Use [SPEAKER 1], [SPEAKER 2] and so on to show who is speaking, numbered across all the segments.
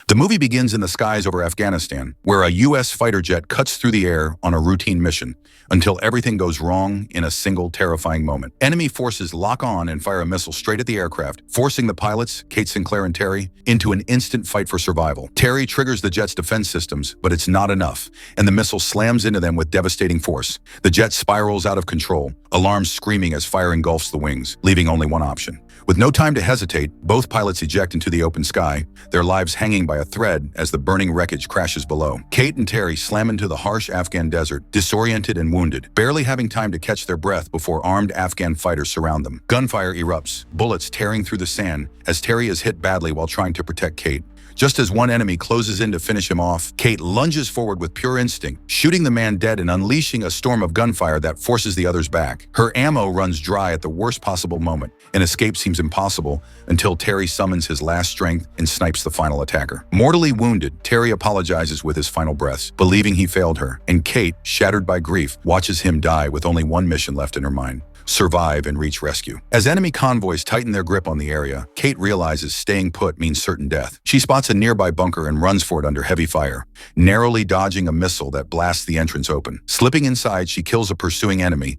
[SPEAKER 1] The movie begins in the skies over Afghanistan, where a U.S. fighter jet cuts through the air on a routine mission, until everything goes wrong in a single terrifying moment. Enemy forces lock on and fire a missile straight at the aircraft, forcing the pilots, Kate Sinclair and Terry, into an instant fight for survival. Terry triggers the jet's defense systems, but it's not enough, and the missile slams into them with devastating force. The jet spirals out of control, alarms screaming as fire engulfs the wings, leaving only one option. With no time to hesitate, both pilots eject into the open sky, their lives hanging by a thread as the burning wreckage crashes below. Kate and Terry slam into the harsh Afghan desert, disoriented and wounded, barely having time to catch their breath before armed Afghan fighters surround them. Gunfire erupts, bullets tearing through the sand as Terry is hit badly while trying to protect Kate. Just as one enemy closes in to finish him off, Kate lunges forward with pure instinct, shooting the man dead and unleashing a storm of gunfire that forces the others back. Her ammo runs dry at the worst possible moment, and escape seems impossible until Terry summons his last strength and snipes the final attacker. Mortally wounded, Terry apologizes with his final breaths, believing he failed her, and Kate, shattered by grief, watches him die with only one mission left in her mind: survive and reach rescue. As enemy convoys tighten their grip on the area, Kate realizes staying put means certain death. She spots a nearby bunker and runs for it under heavy fire, narrowly dodging a missile that blasts the entrance open. Slipping inside, she kills a pursuing enemy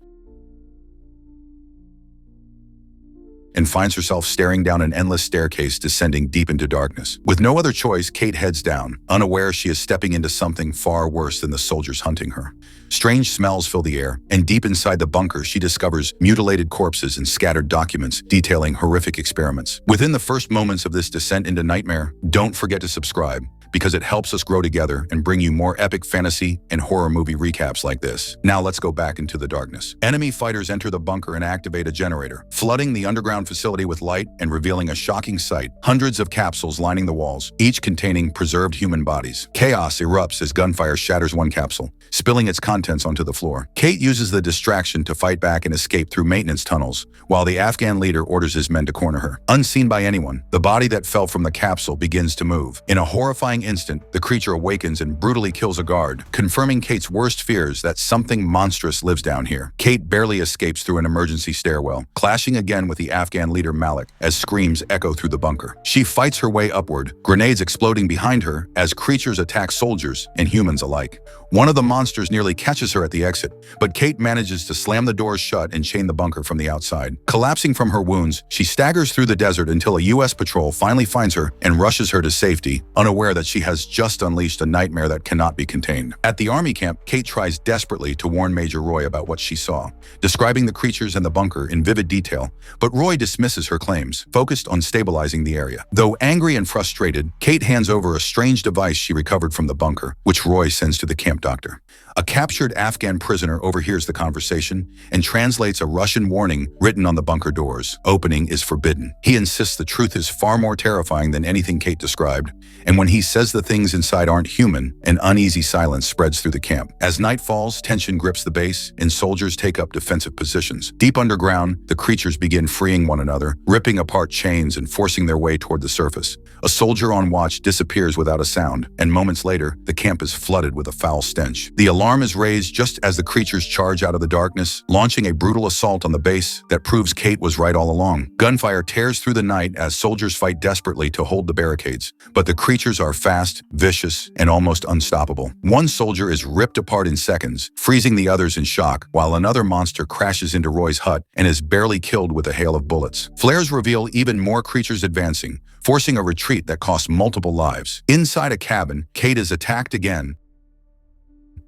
[SPEAKER 1] and finds herself staring down an endless staircase descending deep into darkness. With no other choice, Kate heads down, unaware she is stepping into something far worse than the soldiers hunting her. Strange smells fill the air, and deep inside the bunker, she discovers mutilated corpses and scattered documents detailing horrific experiments. Within the first moments of this descent into nightmare, don't forget to subscribe, because it helps us grow together and bring you more epic fantasy and horror movie recaps like this. Now let's go back into the darkness. Enemy fighters enter the bunker and activate a generator, flooding the underground facility with light and revealing a shocking sight: hundreds of capsules lining the walls, each containing preserved human bodies. Chaos erupts as gunfire shatters one capsule, spilling its contents onto the floor. Kate uses the distraction to fight back and escape through maintenance tunnels, while the Afghan leader orders his men to corner her. Unseen by anyone, the body that fell from the capsule begins to move. In a horrifying instant, the creature awakens and brutally kills a guard, confirming Kate's worst fears that something monstrous lives down here. Kate barely escapes through an emergency stairwell, clashing again with the Afghan leader Malik as screams echo through the bunker. She fights her way upward, grenades exploding behind her as creatures attack soldiers and humans alike. One of the monsters nearly catches her at the exit, but Kate manages to slam the doors shut and chain the bunker from the outside. Collapsing from her wounds, she staggers through the desert until a U.S. patrol finally finds her and rushes her to safety, unaware that she has just unleashed a nightmare that cannot be contained. At the army camp, Kate tries desperately to warn Major Roy about what she saw, describing the creatures and the bunker in vivid detail, but Roy dismisses her claims, focused on stabilizing the area. Though angry and frustrated, Kate hands over a strange device she recovered from the bunker, which Roy sends to the camp doctor. A captured Afghan prisoner overhears the conversation and translates a Russian warning written on the bunker doors: opening is forbidden. He insists the truth is far more terrifying than anything Kate described, and when he says the things inside aren't human, an uneasy silence spreads through the camp. As night falls, tension grips the base, and soldiers take up defensive positions. Deep underground, the creatures begin freeing one another, ripping apart chains and forcing their way toward the surface. A soldier on watch disappears without a sound, and moments later, the camp is flooded with a foul stench. The alarm is raised just as the creatures charge out of the darkness, launching a brutal assault on the base that proves Kate was right all along. Gunfire tears through the night as soldiers fight desperately to hold the barricades, but the creatures are fast, vicious, and almost unstoppable. One soldier is ripped apart in seconds, freezing the others in shock, while another monster crashes into Roy's hut and is barely killed with a hail of bullets. Flares reveal even more creatures advancing, forcing a retreat that costs multiple lives. Inside a cabin, Kate is attacked again,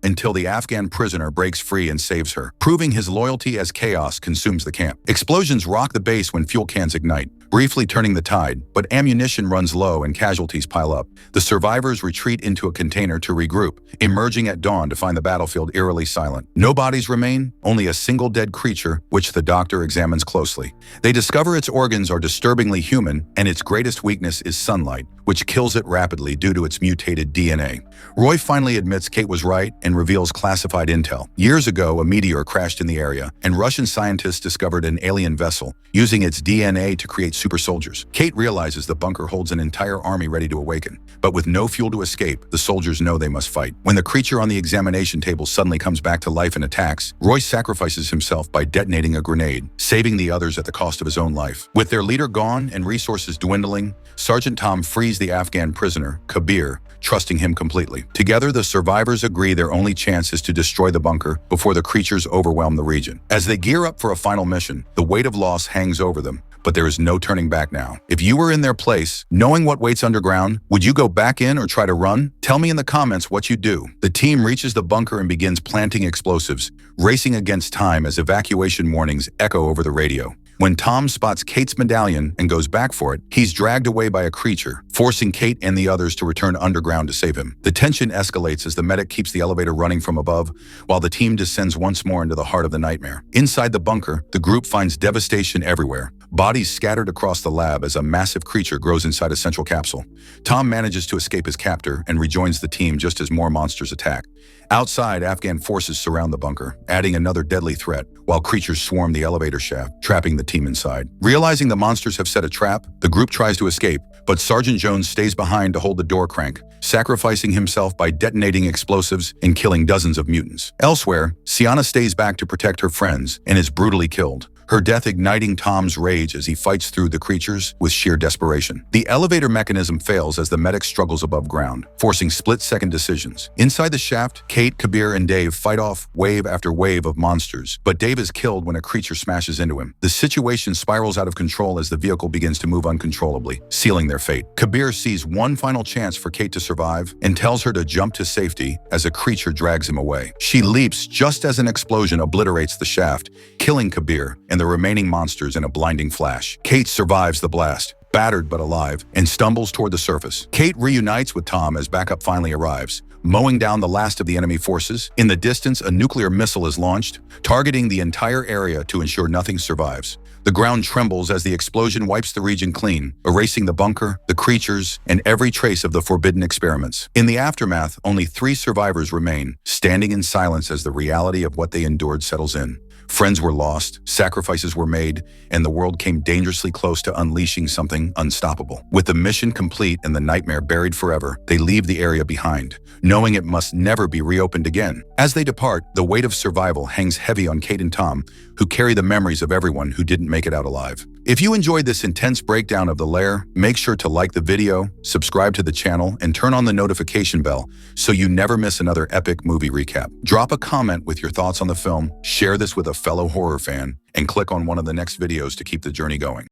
[SPEAKER 1] until the Afghan prisoner breaks free and saves her, proving his loyalty as chaos consumes the camp. Explosions rock the base when fuel cans ignite, briefly turning the tide, but ammunition runs low and casualties pile up. The survivors retreat into a container to regroup, emerging at dawn to find the battlefield eerily silent. No bodies remain, only a single dead creature, which the doctor examines closely. They discover its organs are disturbingly human, and its greatest weakness is sunlight, which kills it rapidly due to its mutated DNA. Roy finally admits Kate was right and reveals classified intel. Years ago, a meteor crashed in the area, and Russian scientists discovered an alien vessel, using its DNA to create super soldiers. Kate realizes the bunker holds an entire army ready to awaken. But with no fuel to escape, the soldiers know they must fight. When the creature on the examination table suddenly comes back to life and attacks, Royce sacrifices himself by detonating a grenade, saving the others at the cost of his own life. With their leader gone and resources dwindling, Sergeant Tom frees the Afghan prisoner, Kabir, trusting him completely. Together, the survivors agree their only chance is to destroy the bunker before the creatures overwhelm the region. As they gear up for a final mission, the weight of loss hangs over them, but there is no turning back now. If you were in their place, knowing what waits underground, would you go back in or try to run? Tell me in the comments what you do. The team reaches the bunker and begins planting explosives, racing against time as evacuation warnings echo over the radio. When Tom spots Kate's medallion and goes back for it, he's dragged away by a creature, forcing Kate and the others to return underground to save him. The tension escalates as the medic keeps the elevator running from above, while the team descends once more into the heart of the nightmare. Inside the bunker, the group finds devastation everywhere. Bodies scattered across the lab as a massive creature grows inside a central capsule. Tom manages to escape his captor and rejoins the team just as more monsters attack. Outside, Afghan forces surround the bunker, adding another deadly threat, while creatures swarm the elevator shaft, trapping the team inside. Realizing the monsters have set a trap, the group tries to escape, but Sergeant Jones stays behind to hold the door crank, sacrificing himself by detonating explosives and killing dozens of mutants. Elsewhere, Sienna stays back to protect her friends and is brutally killed, her death igniting Tom's rage as he fights through the creatures with sheer desperation. The elevator mechanism fails as the medic struggles above ground, forcing split-second decisions. Inside the shaft, Kate, Kabir, and Dave fight off wave after wave of monsters, but Dave is killed when a creature smashes into him. The situation spirals out of control as the vehicle begins to move uncontrollably, sealing their fate. Kabir sees one final chance for Kate to survive and tells her to jump to safety as a creature drags him away. She leaps just as an explosion obliterates the shaft, killing Kabir and the remaining monsters in a blinding flash. Kate survives the blast, battered but alive, and stumbles toward the surface. Kate reunites with Tom as backup finally arrives, mowing down the last of the enemy forces. In the distance, a nuclear missile is launched, targeting the entire area to ensure nothing survives. The ground trembles as the explosion wipes the region clean, erasing the bunker, the creatures, and every trace of the forbidden experiments. In the aftermath, only 3 survivors remain, standing in silence as the reality of what they endured settles in. Friends were lost, sacrifices were made, and the world came dangerously close to unleashing something unstoppable. With the mission complete and the nightmare buried forever, they leave the area behind, knowing it must never be reopened again. As they depart, the weight of survival hangs heavy on Kate and Tom, who carry the memories of everyone who didn't make it out alive. If you enjoyed this intense breakdown of the Lair, make sure to like the video, subscribe to the channel, and turn on the notification bell so you never miss another epic movie recap. Drop a comment with your thoughts on the film, share this with a fellow horror fan, and click on one of the next videos to keep the journey going.